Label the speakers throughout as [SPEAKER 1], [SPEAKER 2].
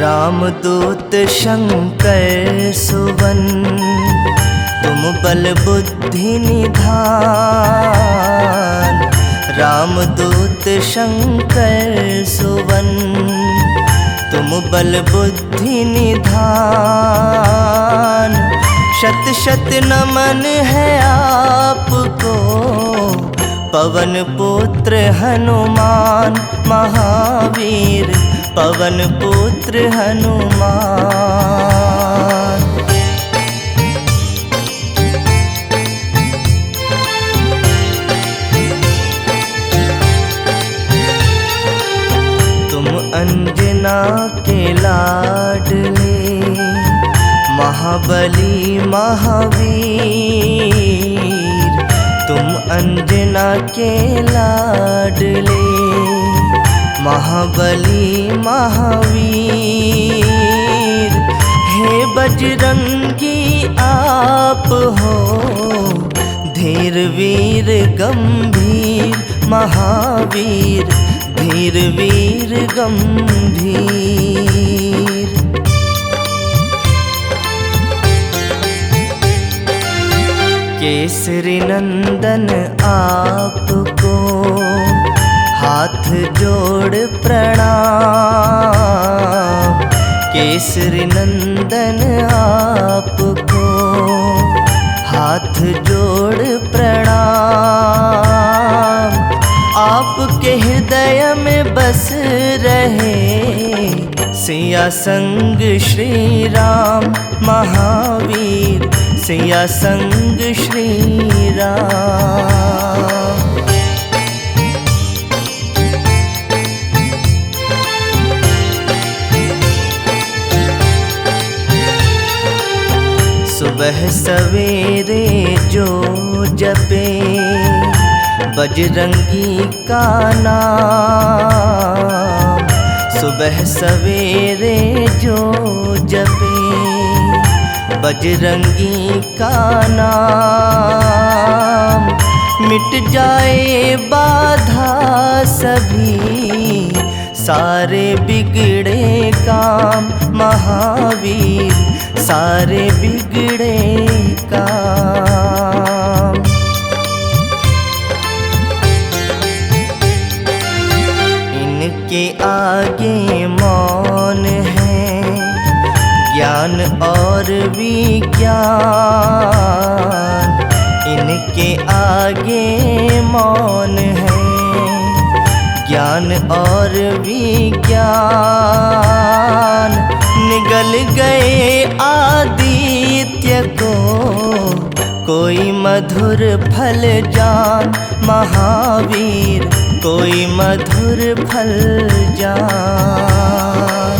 [SPEAKER 1] रामदूत शंकर सुवन, तुम बल बुद्धि निधान। रामदूत शंकर सुवन, तुम बल बुद्धि निधान। शत शत नमन है आपको, पवन पुत्र हनुमान महावीर, पवन पुत्र हनुमान। तुम अंजना के लाडले, महाबली महावीर। तुम अंजना के लाडले, महाबली महावीर। हे बजरंगी आप हो, धीर वीर गंभीर महावीर, धीर वीर गंभीर। केसरी नंदन आपको, हाथ जोड़ प्रणाम। केसरी नंदन आपको, हाथ जोड़ प्रणाम। आपके हृदय में बस रहे, सिया संग श्री राम महावीर, सिया संग श्री राम। सुबह सवेरे जो जपे, बजरंगी का नाम। सुबह सवेरे जो जपे, बजरंगी का नाम। मिट जाए बाधा सभी, सारे बिगड़े काम महावीर, सारे बिगड़े काम। इनके आगे मौन है, ज्ञान और विज्ञान। इनके आगे मौन है, ज्ञान और विज्ञान। निगल गए आदित्य को, कोई मधुर फल जान महावीर, कोई मधुर फल जान।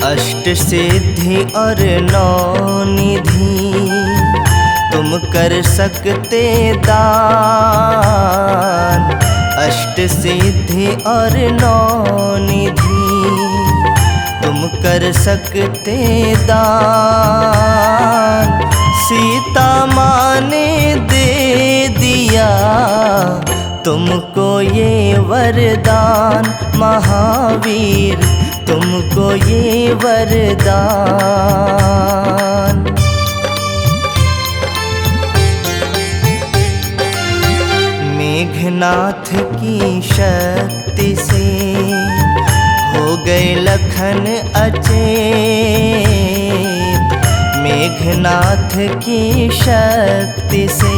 [SPEAKER 1] अष्ट सिद्धि और नौ निधि, तुम कर सकते दान। अष्ट सिद्धि और नौ निधि, तुम कर सकते दान। सीता माँ ने दे दिया तुमको ये वरदान महावीर, तुमको ये वरदान। मेघनाथ की शक्ति से हो गए लखन अचेत। मेघनाथ की शक्ति से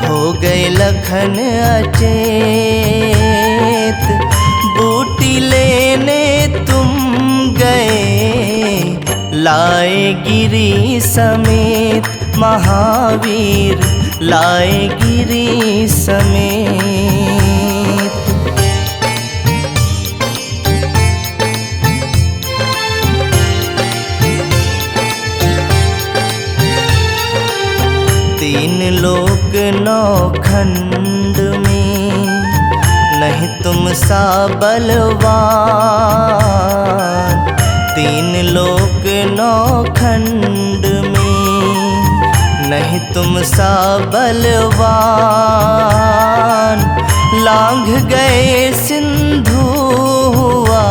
[SPEAKER 1] हो गए लखन अचेत। बूटी लेने तुम गए, लाए गिरी समेत महावीर, लाए गिरी समेत। तीन लोक नौ खंड में, नहीं तुम सा बलवान। तीन लोक नौ खंड में, नहीं तुम सा बलवान। लांघ गए सिंधु हुआ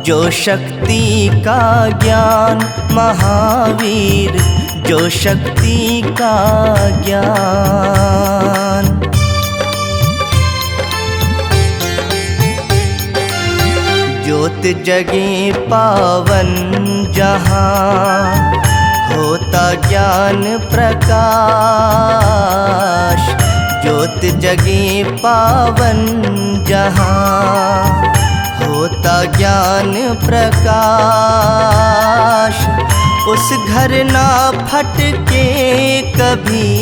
[SPEAKER 1] जो शक्ति का ज्ञान, महावीर जो शक्ति का ज्ञान। ज्योत जगे पावन जहाँ, होता ज्ञान प्रकाश। ज्योत जगे पावन जहाँ, होता ज्ञान प्रकाश। उस घर ना फटके कभी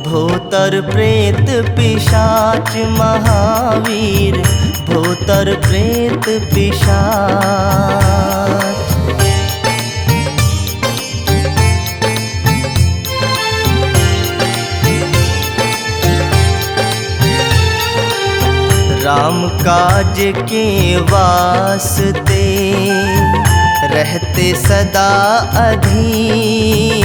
[SPEAKER 1] भूत और प्रेत पिशाच, महावीर भूत और प्रेत पिशाच। राम काज के वास्ते रहते सदा अधीर।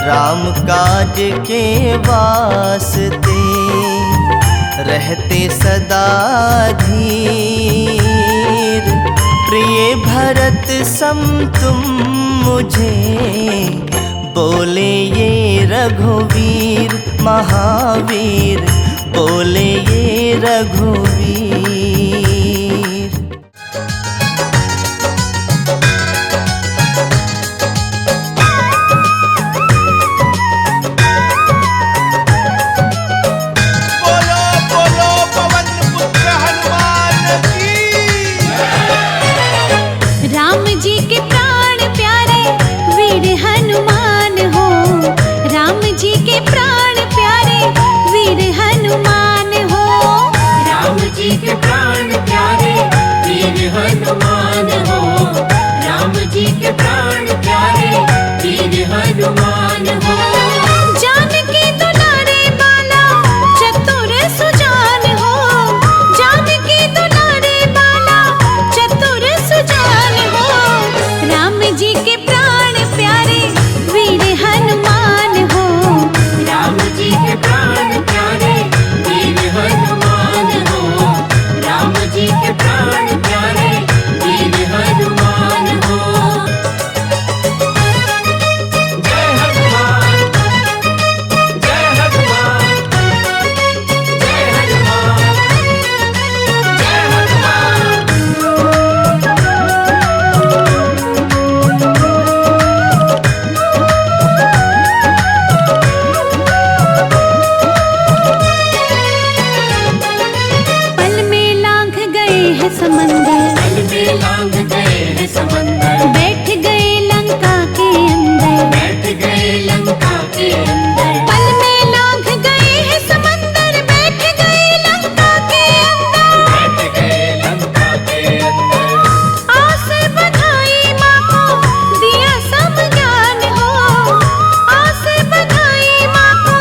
[SPEAKER 1] राम काज के वास्ते रहते सदा धीर। प्रिय भरत सम तुम मुझे बोले ये रघुवीर, महावीर बोले ये रघुवीर।
[SPEAKER 2] बोलो बोलो पवन पुत्र हनुमान की।
[SPEAKER 3] राम जी के प्राण प्यारे वीर हनुमान हो। राम जी के प्राण प्यारे वीर हनुमान हो।
[SPEAKER 4] राम जी के प्राण प्यारे वीर हनुमान हो। राम जी के प्राण प्यारे वीर हनुमान हो।
[SPEAKER 3] जानकी दुलारे बाला चतुर सुजान हो। जानकी दुलारे बाला चतुर सुजान हो। राम जी के प्राण प्यारे वीर हनुमान हो।
[SPEAKER 4] राम जी के प्राण प्यारे वीर हनुमान हो। राम जी के प्राण प्यारे वीर हनुमान हो। जय हनुमान, जय हनुमान, जय हनुमान, जय हनुमान।
[SPEAKER 3] पल में लांघ गए हैं समंदर।
[SPEAKER 4] पल में लांघ गए हैं समंदर।
[SPEAKER 3] बैठ गए लंका के अंदर।
[SPEAKER 4] बैठ गए लंका के अंदर।
[SPEAKER 3] पल में लांघ गए हैं समंदर। बैठ गए लंका के अंदर।
[SPEAKER 4] बैठ गए लंका के अंदर।
[SPEAKER 3] आस बधाई माँ को दिया सब ज्ञान हो। आस बधाई माँ को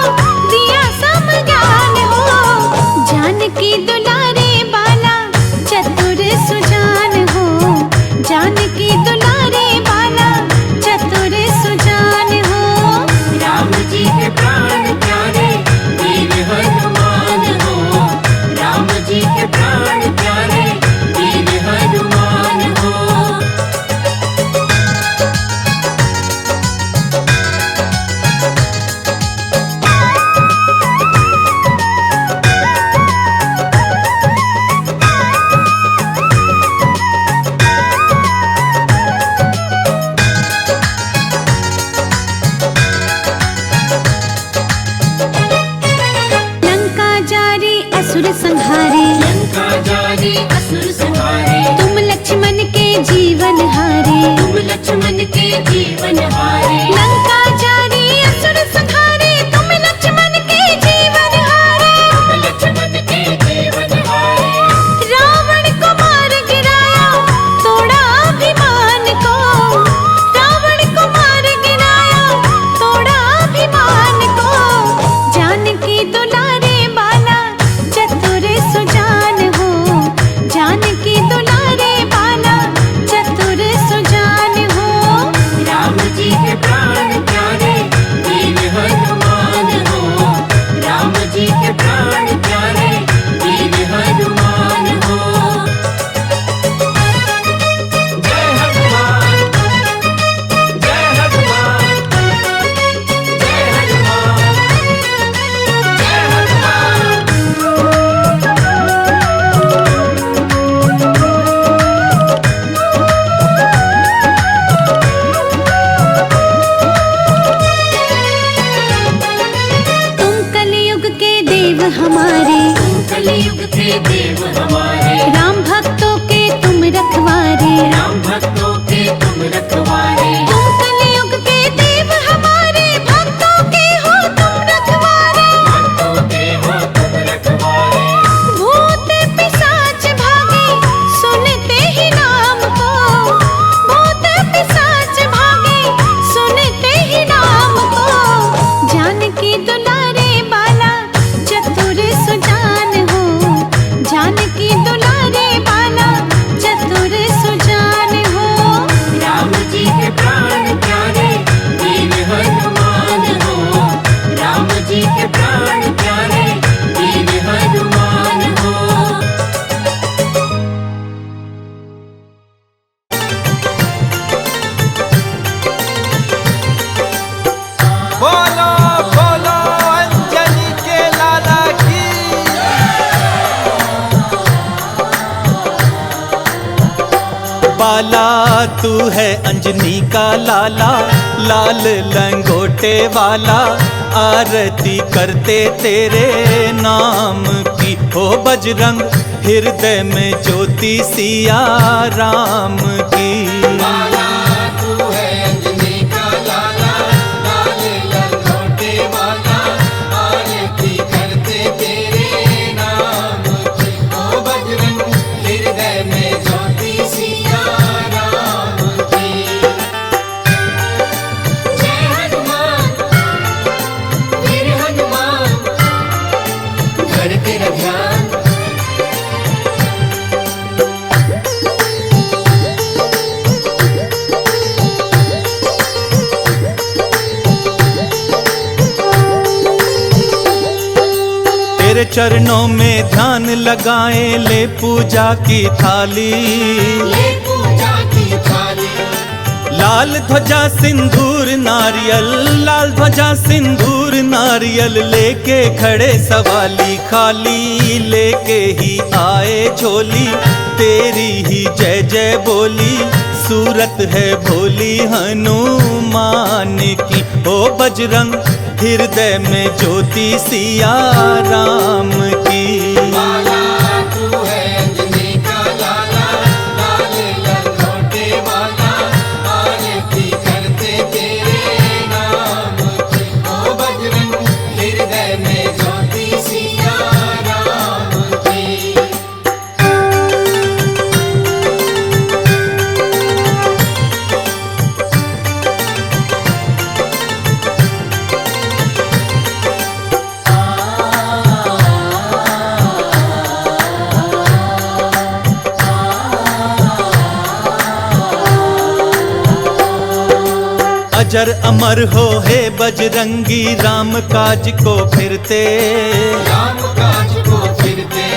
[SPEAKER 3] दिया सब ज्ञान हो। जानकी दुलारे बाला चतुर सुजान हो। जानकी दुलारे बाला चतुर सुजान हो।
[SPEAKER 4] राम जी के प्राण प्यारे वीर हनुमान हो। राम जी के प्राण प्यारे वीर हनुमान हो।
[SPEAKER 3] लंका जारी असुर संहारे।
[SPEAKER 4] लंका जारी असुर संहारे।
[SPEAKER 3] तुम लक्ष्मण के जीवन हारे।
[SPEAKER 4] तुम लक्ष्मण के जीवन हारे।
[SPEAKER 3] लंका जारी असुर संहारे। तुम लक्ष्मण के जीवन हारे।
[SPEAKER 4] तुम लक्ष्मण के जीवन हारे।
[SPEAKER 3] रावण को मार गिराया तोड़ा अभिमान को। रावण को मार गिराया तोड़ा अभिमान को। जानकी दुलारे बाला चतुर सुजान हो। जानकी दुलारे बाला चतुर सुजान हो।
[SPEAKER 4] राम जी के प्राण
[SPEAKER 5] बाला तू है अंजनी का लाला, लाल लंगोटे वाला, आरती करते तेरे नाम की। हो बजरंग हृदय में ज्योति सिया राम की।
[SPEAKER 4] बाला तू है अंजनी का लाला, लाल लंगोटे वाला, आरती करते तेरे नाम की। ओ बजरंग हृदय में ज्योति सिया राम की। जय हनुमान वीर हनुमान, धर तेरा ध्यान।
[SPEAKER 5] तेरे चरणों में ध्यान लगाए ले पूजा की थाली।
[SPEAKER 4] ले पूजा की थाली,
[SPEAKER 5] लाल ध्वजा सिंदूर नारियल, लाल ध्वजा सिंदूर नारियल, लेके खड़े सवाली, खाली लेके ही आए झोली, तेरी ही जय जय बोली, सूरत है भोली हनुमान की। ओ बजरंग हृदय में ज्योति सिया राम की।
[SPEAKER 4] बाला तू है अंजनी का लाला, लाल लंगोटे वाला, आरती करते तेरे नाम की। ओ बजरंग हृदय में ज्योति सिया राम की।
[SPEAKER 5] अजर अमर हो हे बजरंगी, राम काज को फिरते,
[SPEAKER 4] राम काज को फिरते,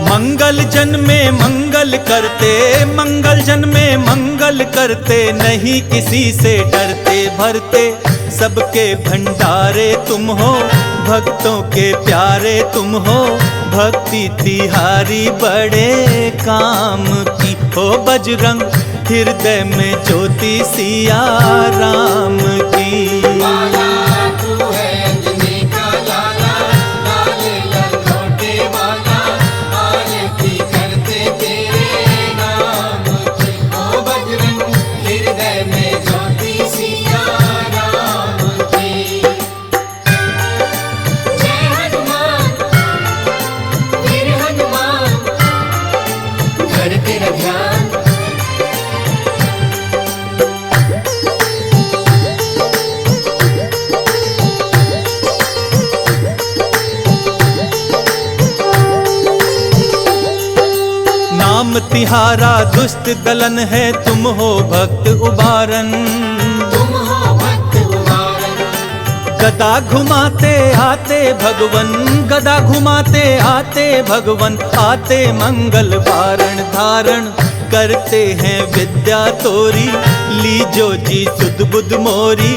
[SPEAKER 5] मंगल जन में मंगल करते, मंगल जन में मंगल करते, नहीं किसी से डरते, भरते सबके भंडारे तुम हो, भक्तों के प्यारे तुम हो, भक्ति तिहारी बड़े काम की। हो बजरंग हृदय में ज्योति सिया राम की।
[SPEAKER 4] बाला तू है अंजनी का लाला, लाल लंगोटे वाला, आरती करते तेरे नाम की। ओ बजरंग हृदय में ज्योति सिया राम की। जय हनुमान वीर हनुमान, धर तेरा ध्यान।
[SPEAKER 5] नाम तिहारा दुष्ट दलन है, तुम हो भक्त उबारन,
[SPEAKER 4] तुम हो भक्त उबारन,
[SPEAKER 5] गदा घुमाते आते भगवन, गदा घुमाते आते भगवन, आते मंगल वारण धारण करते हैं विद्या तोरी, लीजो जी सुध बुध मोरी,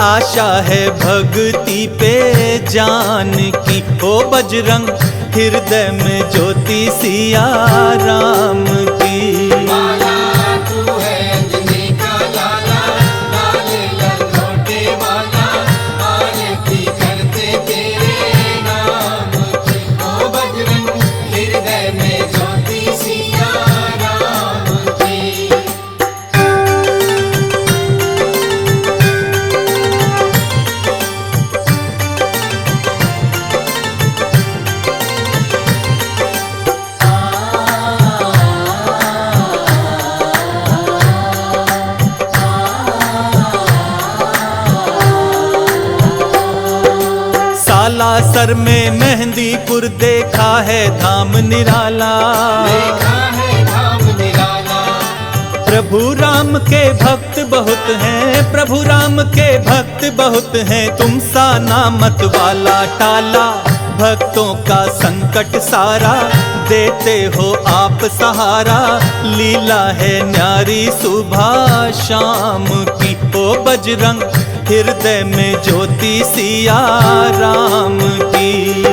[SPEAKER 5] आशा है भक्ति पे जान की। ओ बजरंग हृदय में ज्योति सिया राम की।
[SPEAKER 4] बाला तू है अंजनी का लाला, लाल लंगोटे वाला, आरती करते तेरे नाम की। ओ बजरंग हृदय में ज्योति सिया राम की।
[SPEAKER 5] सालासर में मेहंदीपुर देखा है धाम निराला,
[SPEAKER 4] देखा है धाम निराला,
[SPEAKER 5] प्रभु राम के भक्त बहुत हैं, प्रभु राम के भक्त बहुत हैं, तुम सा नामत वाला टाला भक्तों का संकट सारा, देते हो आप सहारा, लीला है न्यारी सुबह शाम की। ओ बजरंग हृदय में ज्योति सिया राम की।